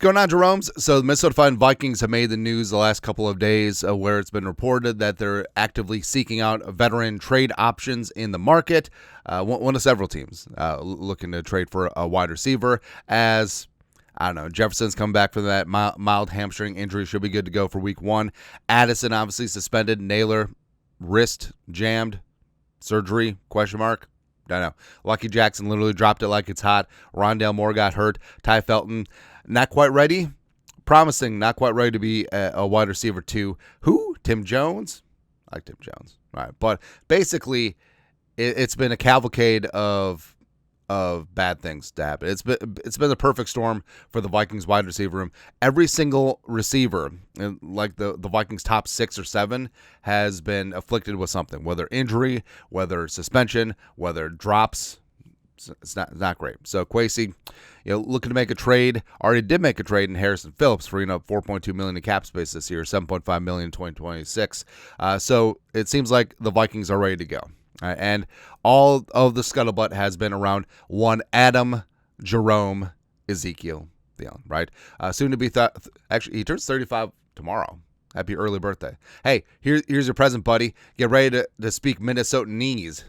going on, Jeromes? So the Minnesota Vikings have made the news the last couple of days where it's been reported that they're actively seeking out veteran trade options in the market. One of several teams looking to trade for a wide receiver as, I don't know, Jefferson's come back from that mild hamstring injury. Should be good to go for week 1. Addison obviously suspended. Naylor, wrist jammed. Surgery, question mark. Don't know. Lucky Jackson literally dropped it like it's hot. Rondale Moore got hurt. Ty Felton, not quite ready. Promising, not quite ready to be a wide receiver 2. Who? Tim Jones? I like Tim Jones. All right. But basically, it's been a cavalcade of bad things to happen. It's been the perfect storm for the Vikings wide receiver room. Every single receiver, like the Vikings top 6 or 7, has been afflicted with something, whether injury, whether suspension, whether drops. It's not great. So Kwesi, looking to make a trade. Already did make a trade in Harrison Phillips, freeing up $4.2 million in cap space this year, $7.5 million in 2026. So it seems like the Vikings are ready to go. And all of the scuttlebutt has been around one Adam Jerome Ezekiel Thielen, right? Soon to be actually, he turns 35 tomorrow. Happy early birthday. Hey, here's your present, buddy. Get ready to speak Minnesotanese.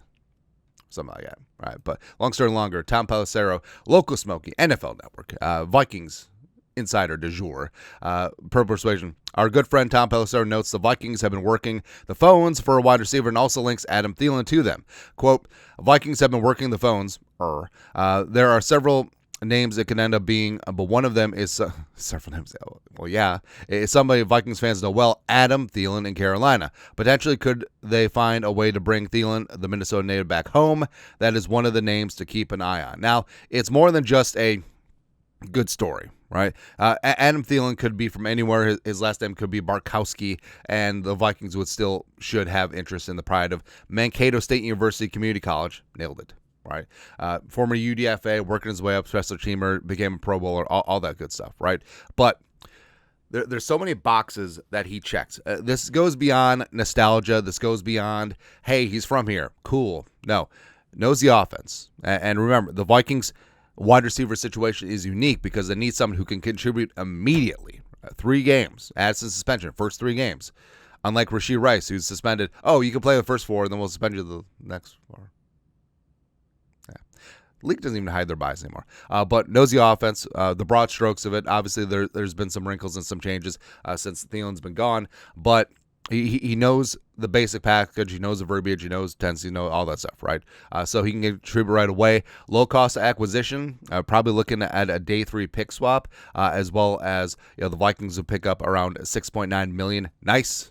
Something like that. All right, but long story longer, Tom Pelissero, Local Smokey, NFL Network, Vikings insider du jour, per persuasion. Our good friend Tom Pelissero notes the Vikings have been working the phones for a wide receiver and also links Adam Thielen to them. Quote, Vikings have been working the phones. There are several names it can end up being, but one of them is several names. Well, yeah, it's somebody Vikings fans know well, Adam Thielen in Carolina. Potentially, could they find a way to bring Thielen, the Minnesota native, back home? That is one of the names to keep an eye on. Now, it's more than just a good story, right? Adam Thielen could be from anywhere. His last name could be Barkowski, and the Vikings should have interest in the pride of Mankato State University Community College. Nailed it, right? Former UDFA, working his way up, special teamer, became a Pro Bowler, all that good stuff, right? But there's so many boxes that he checks. This goes beyond nostalgia. This goes beyond, hey, he's from here. Cool. No, knows the offense. And remember, the Vikings wide receiver situation is unique because they need someone who can contribute immediately. 3 games, adds to suspension, first 3 games. Unlike Rashee Rice, who's suspended. Oh, you can play the first 4, and then we'll suspend you the next 4. Yeah. The league doesn't even hide their bias anymore. But knows the offense, the broad strokes of it. Obviously, there's been some wrinkles and some changes since Thielen's been gone. But he knows the basic package. He knows the verbiage. He knows tendency. He knows all that stuff, right? So he can contribute right away. Low cost acquisition. Probably looking at a day 3 pick swap, as well as the Vikings will pick up around $6.9 million. Nice,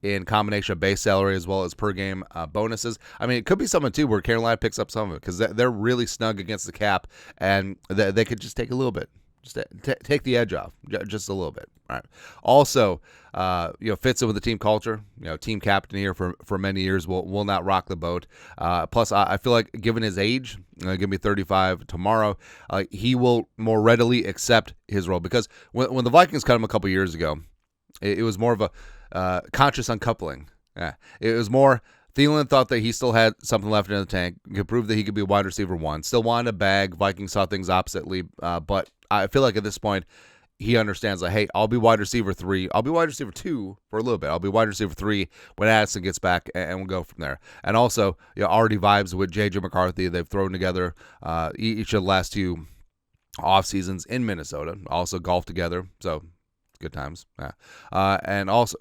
in combination of base salary as well as per game bonuses. I mean, it could be something too where Carolina picks up some of it because they're really snug against the cap, and they could just take a little bit. Just take the edge off, just a little bit. All right. Also, fits in with the team culture. Team captain here for many years. Will not rock the boat. Plus, I feel like given his age, going to be 35 tomorrow, he will more readily accept his role because when the Vikings cut him a couple years ago, it was more of a conscious uncoupling. Yeah, it was more. Thielen thought that he still had something left in the tank. Could prove that he could be wide receiver 1. Still wanted a bag. Vikings saw things oppositely, but I feel like at this point he understands like, hey, I'll be wide receiver 3. I'll be wide receiver 2 for a little bit. I'll be wide receiver 3 when Addison gets back, and we'll go from there. And also, already vibes with J.J. McCarthy. They've thrown together each of the last 2 off seasons in Minnesota. Also golfed together, so good times. Yeah. And also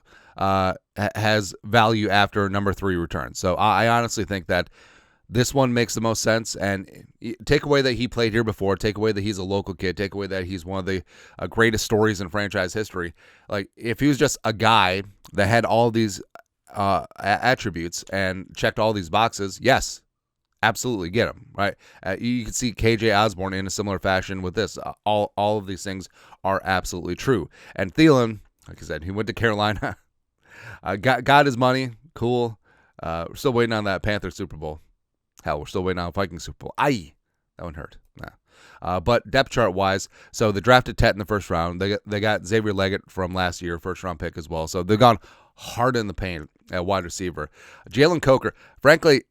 has value after number 3 return. So I honestly think that this one makes the most sense, and take away that he played here before, take away that he's a local kid, take away that he's one of the greatest stories in franchise history. Like, if he was just a guy that had all these attributes and checked all these boxes, yes, absolutely get him, right? You can see KJ Osborne in a similar fashion with this. All of these things are absolutely true. And Thielen, like I said, he went to Carolina, got his money, cool. We're still waiting on that Panthers Super Bowl. Hell, we're still waiting on a Vikings Super Bowl. That one hurt. Nah. But depth chart wise, so they drafted Tet in the first round. They got Xavier Leggett from last year, first round pick as well. So they've gone hard in the paint at wide receiver. Jalen Coker, frankly,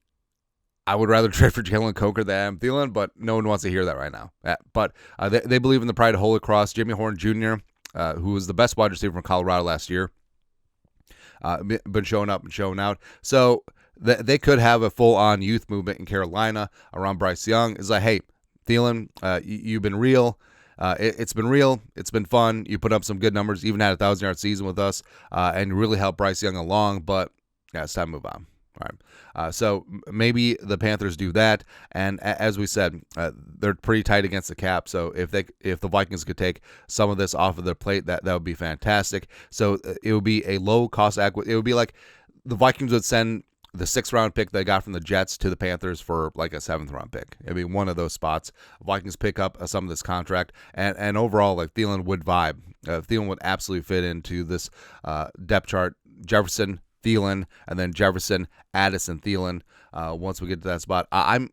I would rather trade for Jalen Coker than Adam Thielen, but no one wants to hear that right now. But they believe in the pride of Holy Cross. Jimmy Horn Jr., who was the best wide receiver from Colorado last year, been showing up and showing out. So they could have a full-on youth movement in Carolina around Bryce Young. It's like, hey, Thielen, you've been real. It's been real. It's been fun. You put up some good numbers, even had a 1,000-yard season with us, and really helped Bryce Young along. But yeah, it's time to move on. All right. So maybe the Panthers do that, and as we said, they're pretty tight against the cap. So if the Vikings could take some of this off of their plate, that would be fantastic. So it would be a low cost acquisition. It would be like the Vikings would send the 6th-round pick they got from the Jets to the Panthers for like a 7th-round pick. It'd be one of those spots. Vikings pick up some of this contract, and overall, like Thielen would vibe. Thielen would absolutely fit into this depth chart. Jefferson, Thielen, and then Jefferson, Addison, Thielen. Once we get to that spot, I'm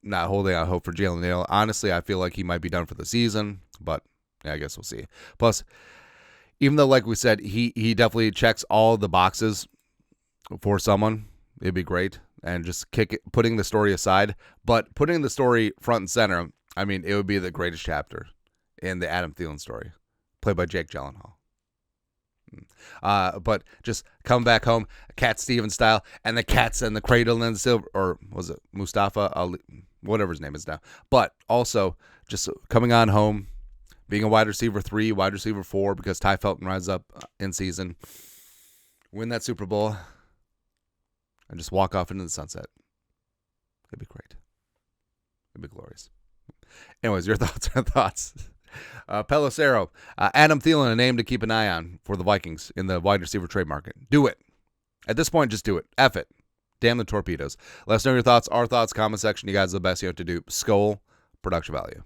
not holding out hope for Jalen Nailor. Honestly, I feel like he might be done for the season, but yeah, I guess we'll see. Plus, even though, like we said, he definitely checks all the boxes for someone, it'd be great. And just putting the story aside, but putting the story front and center, I mean, it would be the greatest chapter in the Adam Thielen story, played by Jake Gyllenhaal. But just come back home, Cat Stevens style, and the cat's in the cradle and the silver, or was it Mustafa Ali, whatever his name is now. But also just coming on home, being a wide receiver 3, wide receiver 4, because Ty Felton rises up in season, win that Super Bowl, and just walk off into the sunset. It'd be great. It'd be glorious. Anyways, your thoughts. PELISSERO, Adam Thielen, a name to keep an eye on for the Vikings in the wide receiver trade market. Do it. At this point, just do it. F it. Damn the torpedoes. Let us know your thoughts, our thoughts, comment section. You guys are the best you know what to do. Skol, production value.